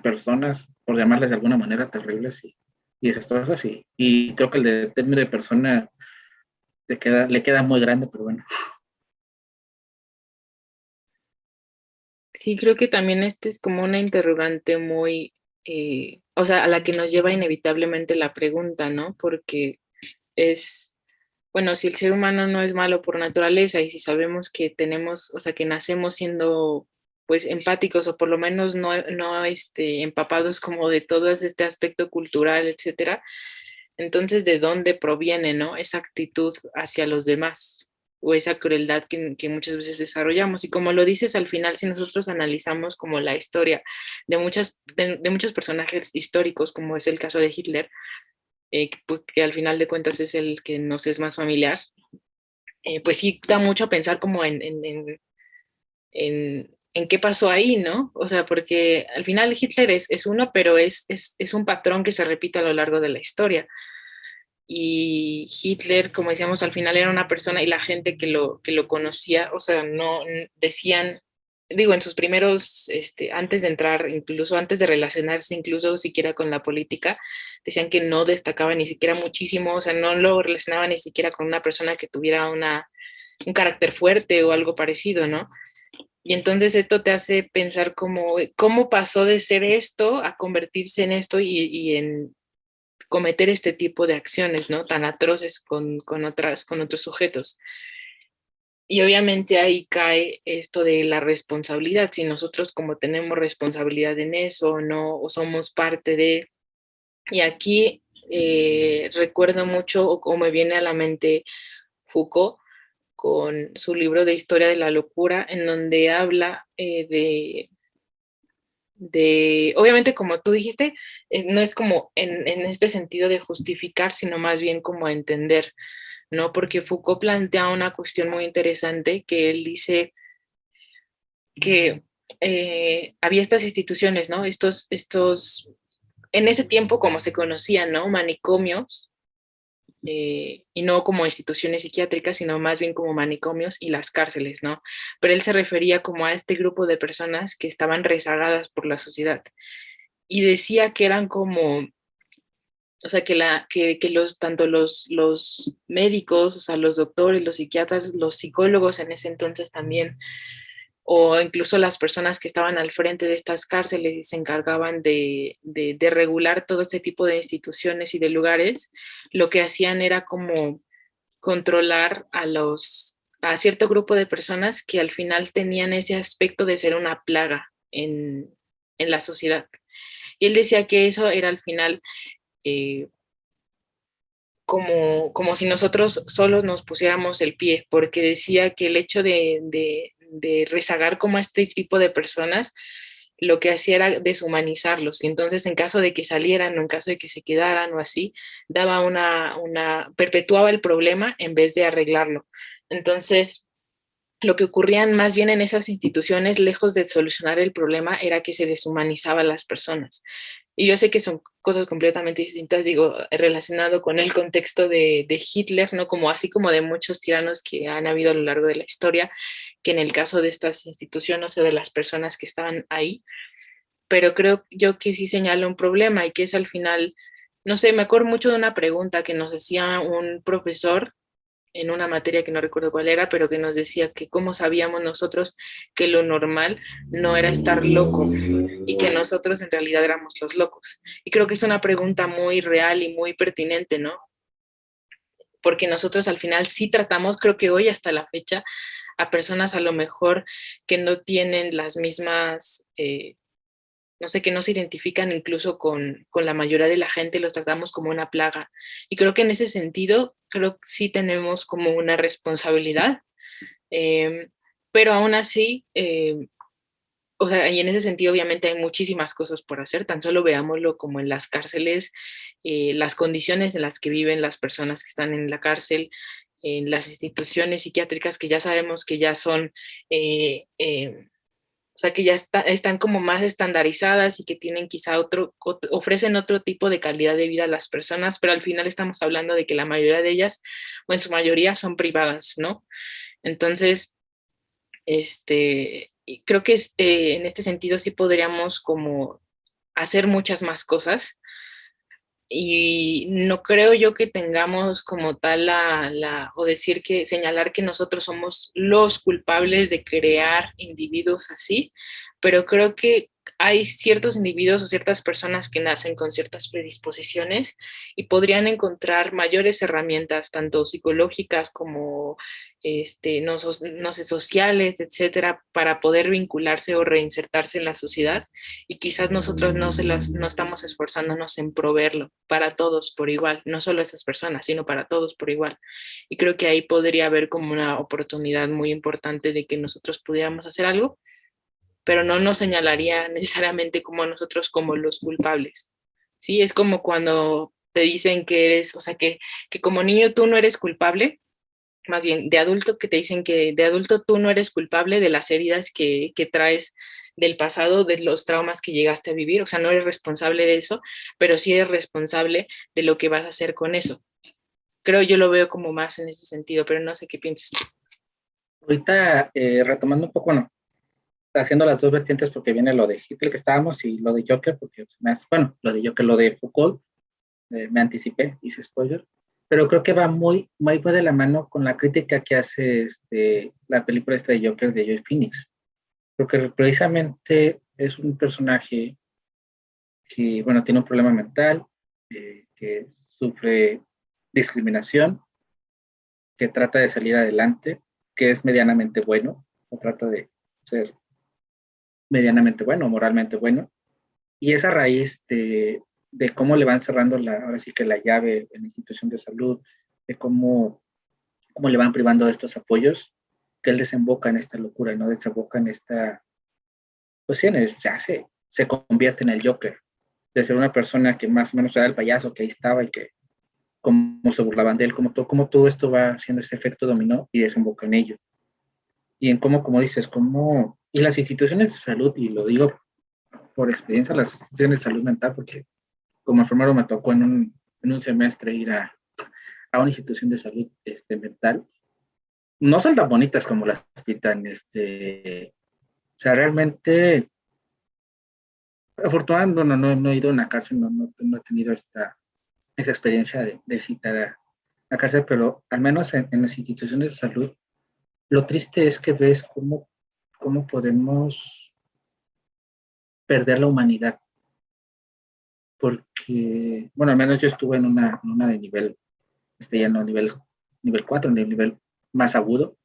personas, por llamarles de alguna manera, terribles y desastrosas. Y creo que el término de persona le queda muy grande, pero bueno. Sí, creo que también este es como una interrogante muy, o sea, a la que nos lleva inevitablemente la pregunta, ¿no? Porque es, bueno, si el ser humano no es malo por naturaleza y si sabemos que tenemos, o sea, que nacemos siendo pues empáticos o por lo menos no empapados como de todo este aspecto cultural, etcétera, entonces ¿de dónde proviene, no? Esa actitud hacia los demás o esa crueldad que muchas veces desarrollamos. Y como lo dices al final, si nosotros analizamos como la historia de muchos personajes históricos, como es el caso de Hitler, que al final de cuentas es el que nos es más familiar, pues sí da mucho a pensar como en qué pasó ahí, ¿no? O sea, porque al final Hitler es uno, pero es un patrón que se repite a lo largo de la historia. Y Hitler, como decíamos, al final era una persona y la gente que lo conocía, o sea, no decían, digo, en sus primeros, antes de entrar, incluso antes de relacionarse, incluso siquiera con la política, decían que no destacaba ni siquiera muchísimo, o sea, no lo relacionaba ni siquiera con una persona que tuviera un carácter fuerte o algo parecido, ¿no? Y entonces esto te hace pensar cómo pasó de ser esto a convertirse en esto y en cometer este tipo de acciones, ¿no? Tan atroces con otros sujetos. Y obviamente ahí cae esto de la responsabilidad, si nosotros como tenemos responsabilidad en eso o no, o somos parte de... Y aquí recuerdo mucho, o me viene a la mente Foucault, con su libro de Historia de la Locura, en donde habla obviamente como tú dijiste, no es como en este sentido de justificar, sino más bien como entender, ¿no? Porque Foucault plantea una cuestión muy interesante que él dice que había estas instituciones, ¿no? En ese tiempo como se conocían, ¿no? Manicomios, y no como instituciones psiquiátricas, sino más bien como manicomios y las cárceles, ¿no? Pero él se refería como a este grupo de personas que estaban rezagadas por la sociedad y decía que eran como, o sea, que tanto los médicos, o sea, los doctores, los psiquiatras, los psicólogos en ese entonces también, o incluso las personas que estaban al frente de estas cárceles y se encargaban de regular todo este tipo de instituciones y de lugares, lo que hacían era como controlar a cierto grupo de personas que al final tenían ese aspecto de ser una plaga en la sociedad. Y él decía que eso era al final eh, como si nosotros solos nos pusiéramos el pie, porque decía que el hecho de rezagar como a este tipo de personas, lo que hacía era deshumanizarlos. Y entonces, en caso de que salieran o en caso de que se quedaran o así, perpetuaba el problema en vez de arreglarlo. Entonces, lo que ocurría más bien en esas instituciones, lejos de solucionar el problema, era que se deshumanizaba a las personas. Y yo sé que son cosas completamente distintas, digo, relacionado con el contexto de Hitler, ¿no? Como así como de muchos tiranos que han habido a lo largo de la historia, que en el caso de estas instituciones o de las personas que estaban ahí, pero creo yo que sí señala un problema y que es al final, no sé, me acuerdo mucho de una pregunta que nos hacía un profesor en una materia que no recuerdo cuál era, pero que nos decía que cómo sabíamos nosotros que lo normal no era estar loco y que nosotros en realidad éramos los locos. Y creo que es una pregunta muy real y muy pertinente, ¿no? Porque nosotros al final sí tratamos, creo que hoy hasta la fecha, a personas a lo mejor que no tienen las mismas no sé, que no se identifican incluso con la mayoría de la gente, los tratamos como una plaga. Y creo que en ese sentido, creo que sí tenemos como una responsabilidad, eh, pero aún así, o sea, y en ese sentido obviamente hay muchísimas cosas por hacer, tan solo veámoslo como en las cárceles, las condiciones en las que viven las personas que están en la cárcel, en las instituciones psiquiátricas que ya sabemos que ya son o sea, que ya están como más estandarizadas y que tienen quizá ofrecen otro tipo de calidad de vida a las personas, pero al final estamos hablando de que la mayoría de ellas, o en su mayoría, son privadas, ¿no? Entonces, y creo que en este sentido sí podríamos como hacer muchas más cosas y no creo yo que tengamos como tal o decir que señalar que nosotros somos los culpables de crear individuos así, pero creo que hay ciertos individuos o ciertas personas que nacen con ciertas predisposiciones y podrían encontrar mayores herramientas, tanto psicológicas como no sé, sociales, etcétera, para poder vincularse o reinsertarse en la sociedad y quizás nosotros no estamos esforzándonos en proveerlo para todos por igual, no solo a esas personas, sino para todos por igual. Y creo que ahí podría haber como una oportunidad muy importante de que nosotros pudiéramos hacer algo, pero no nos señalaría necesariamente como a nosotros como los culpables. Sí, es como cuando te dicen que eres, o sea, que como niño tú no eres culpable, más bien de adulto que te dicen que de adulto tú no eres culpable de las heridas que traes del pasado, de los traumas que llegaste a vivir, o sea, no eres responsable de eso, pero sí eres responsable de lo que vas a hacer con eso. Creo yo lo veo como más en ese sentido, pero no sé qué piensas tú. Ahorita, retomando un poco, bueno, haciendo las dos vertientes porque viene lo de Hitler que estábamos y lo de Joker, porque bueno, lo de Joker, lo de Foucault, me anticipé, hice spoiler, pero creo que va muy de la mano con la crítica que hace la película esta de Joker de Joy Phoenix, porque precisamente es un personaje que, bueno, tiene un problema mental, que sufre discriminación, que trata de salir adelante, que es medianamente bueno, o trata de ser medianamente bueno, moralmente bueno, y es a raíz de cómo le van cerrando ahora sí que la llave en la institución de salud, de cómo le van privando de estos apoyos, que él desemboca en esta locura, ¿no? Desemboca en esta, pues sí, se hace se convierte en el Joker, de ser una persona que más o menos era el payaso que ahí estaba y que cómo se burlaban de él, cómo todo esto va haciendo ese efecto dominó y desemboca en ello. Y en cómo, como dices, y las instituciones de salud, y lo digo por experiencia, las instituciones de salud mental, porque como enfermero me tocó en un semestre ir a una institución de salud mental, no son tan bonitas como las pintan, o sea, realmente, afortunadamente, no he ido a una cárcel, no he tenido esa experiencia de visitar a la cárcel, pero al menos en las instituciones de salud, lo triste es que ves cómo podemos perder la humanidad, porque, bueno, al menos yo estuve en una de nivel, ya no nivel 4, en el nivel más agudo,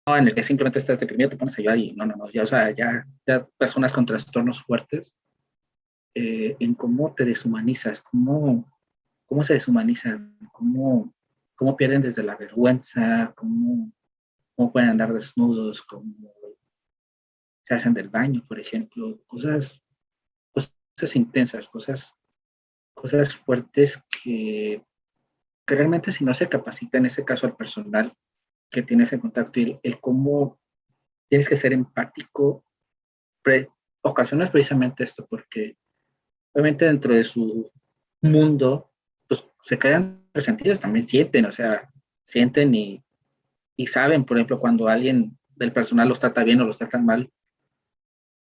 no, en el que simplemente estás deprimido, te pones a llorar y no, ya, o sea, ya personas con trastornos fuertes, en cómo te deshumanizas, cómo se deshumanizan, cómo pierden desde la vergüenza, cómo pueden andar desnudos, cómo se hacen del baño, por ejemplo, cosas intensas, cosas fuertes que realmente si no se capacita en ese caso al personal que tienes en contacto y el cómo tienes que ser empático, ocasionas precisamente esto, porque obviamente dentro de su mundo, pues se quedan resentidos, también sienten, o sea, sienten y saben, por ejemplo, cuando alguien del personal los trata bien o los trata mal,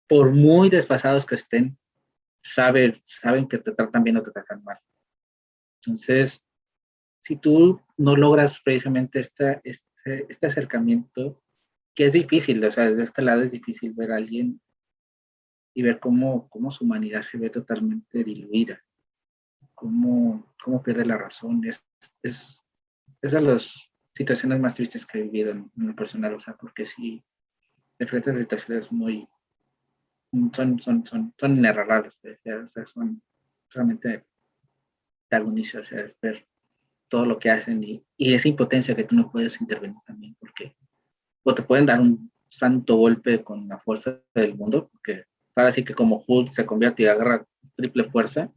por muy desfasados que estén, saben que te tratan bien o te tratan mal. Entonces, si tú no logras precisamente este acercamiento, que es difícil, o sea, desde este lado es difícil ver a alguien y ver cómo su humanidad se ve totalmente diluida, cómo pierde la razón. Es de las situaciones más tristes que he vivido en lo personal, o sea, porque sí, de frente a situaciones son inenarrables, o sea, son realmente te agoniza, o sea, es ver todo lo que hacen y esa impotencia que tú no puedes intervenir también, porque o te pueden dar un santo golpe con la fuerza del mundo, porque ahora sí que como Hulk se convierte y agarra triple fuerza,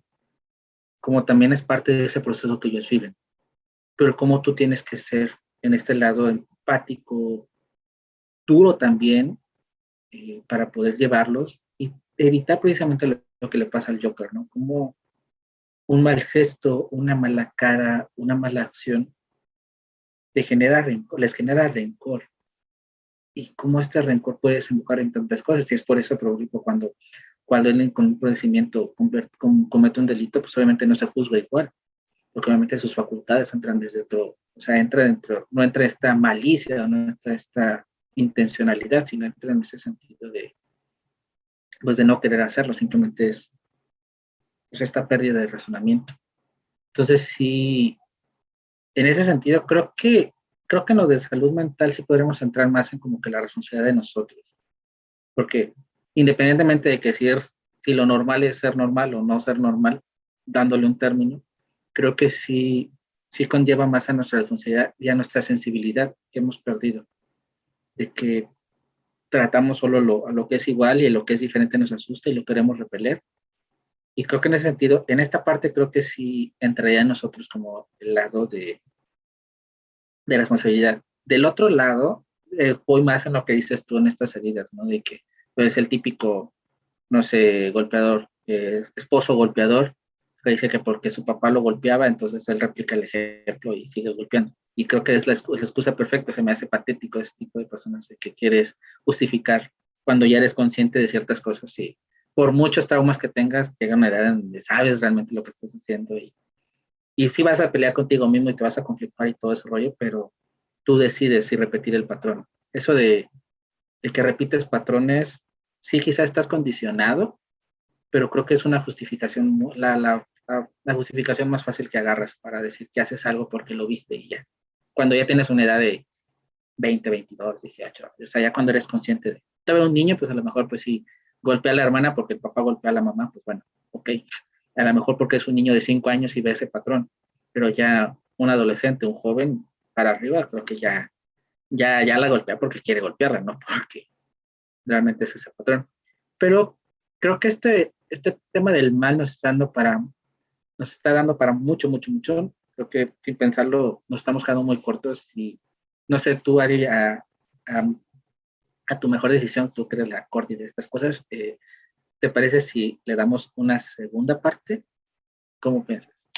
como también es parte de ese proceso que ellos viven. Pero como tú tienes que ser en este lado empático, duro también, para poder llevarlos y evitar precisamente lo que le pasa al Joker, ¿no? Como un mal gesto, una mala cara, una mala acción, les genera rencor. Y cómo este rencor puede desembocar en tantas cosas. Y es por eso, por ejemplo, cuando él con un procedimiento comete un delito, pues obviamente no se juzga igual, porque obviamente sus facultades entran desde otro, o sea, no entra esta malicia, no entra esta intencionalidad, sino entra en ese sentido pues de no querer hacerlo, simplemente es pues, esta pérdida de razonamiento. Entonces, sí, en ese sentido, creo que en lo de salud mental sí podremos entrar más en como que la responsabilidad de nosotros, porque independientemente de que si lo normal es ser normal o no ser normal, dándole un término, creo que sí conlleva más a nuestra responsabilidad y a nuestra sensibilidad que hemos perdido, de que tratamos solo a lo que es igual y lo que es diferente nos asusta y lo queremos repeler. Y creo que en ese sentido, en esta parte creo que sí entraría en nosotros como el lado de responsabilidad. Del otro lado, voy más en lo que dices tú en estas heridas, ¿no? De que pues el típico, no sé, golpeador, esposo golpeador, que dice que porque su papá lo golpeaba, entonces él replica el ejemplo y sigue golpeando. Y creo que es la excusa perfecta, se me hace patético ese tipo de personas de que quieres justificar cuando ya eres consciente de ciertas cosas y por muchos traumas que tengas, llega una edad en donde sabes realmente lo que estás haciendo y sí vas a pelear contigo mismo y te vas a conflictar y todo ese rollo, pero tú decides si repetir el patrón. Eso de que repites patrones, sí quizás estás condicionado, pero creo que es una justificación, la justificación más fácil que agarras para decir que haces algo porque lo viste y ya. Cuando ya tienes una edad de 20, 22, 18, o sea, ya cuando eres consciente de, todavía un niño, pues a lo mejor, pues sí, golpea a la hermana porque el papá golpea a la mamá, pues bueno, ok, a lo mejor porque es un niño de 5 años y ve ese patrón, pero ya un adolescente, un joven para arriba, creo que ya la golpea porque quiere golpearla, no porque realmente es ese patrón. Pero creo que este tema del mal nos está dando para mucho, mucho, mucho. Creo que sin pensarlo nos estamos quedando muy cortos y no sé, tú, Ari, a, a tu mejor decisión, tú que eres la corte de estas cosas, ¿te parece si le damos una segunda parte? ¿Cómo piensas?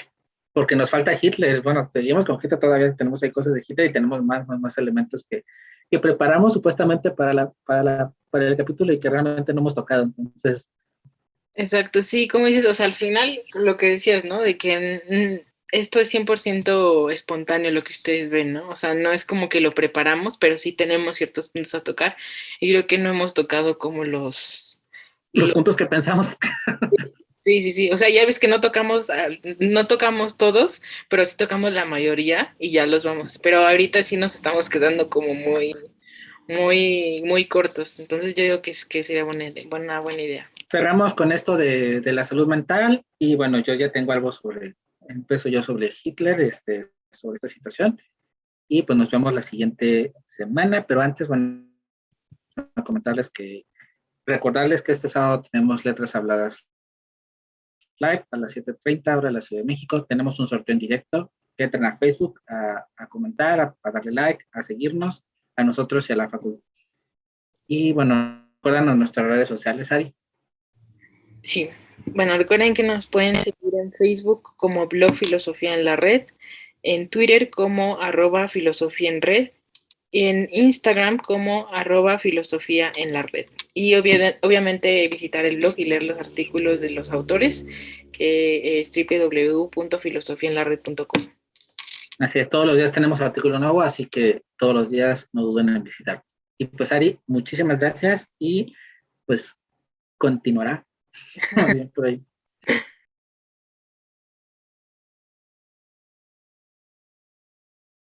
Porque nos falta Hitler. Bueno, seguimos con Hitler, todavía tenemos ahí cosas de Hitler y tenemos más elementos que preparamos supuestamente para el capítulo y que realmente no hemos tocado. Entonces, Exacto, sí, como dices, o sea, al final lo que decías, ¿no? De que esto es 100% espontáneo lo que ustedes ven, ¿no? O sea, no es como que lo preparamos, pero sí tenemos ciertos puntos a tocar y creo que no hemos tocado como los los puntos que pensamos. sí, sí, sí. O sea, ya ves que no tocamos todos, pero sí tocamos la mayoría y ya los vamos. Pero ahorita sí nos estamos quedando como muy cortos. Entonces yo digo que sería buena idea. Cerramos con esto de la salud mental y bueno, yo ya tengo algo empiezo yo sobre Hitler, sobre esta situación y pues nos vemos la siguiente semana, pero antes, bueno, recordarles que este sábado tenemos Letras Habladas Live a las 7:30 hora de la Ciudad de México. Tenemos un sorteo en directo. Que entren a Facebook a comentar, a darle like, a seguirnos, a nosotros y a la facultad. Y bueno, recuerdan nuestras redes sociales, Ari. Sí. Bueno, recuerden que nos pueden seguir en Facebook como Blog Filosofía en la Red, en Twitter como @filosofía en red, y en Instagram como @filosofía en la red. Y obviamente visitar el blog y leer los artículos de los autores, que es www.filosofiaenlared.com. Así es, todos los días tenemos artículo nuevo, así que todos los días no duden en visitar. Y pues Ari, muchísimas gracias y pues continuará. Bien, por ahí.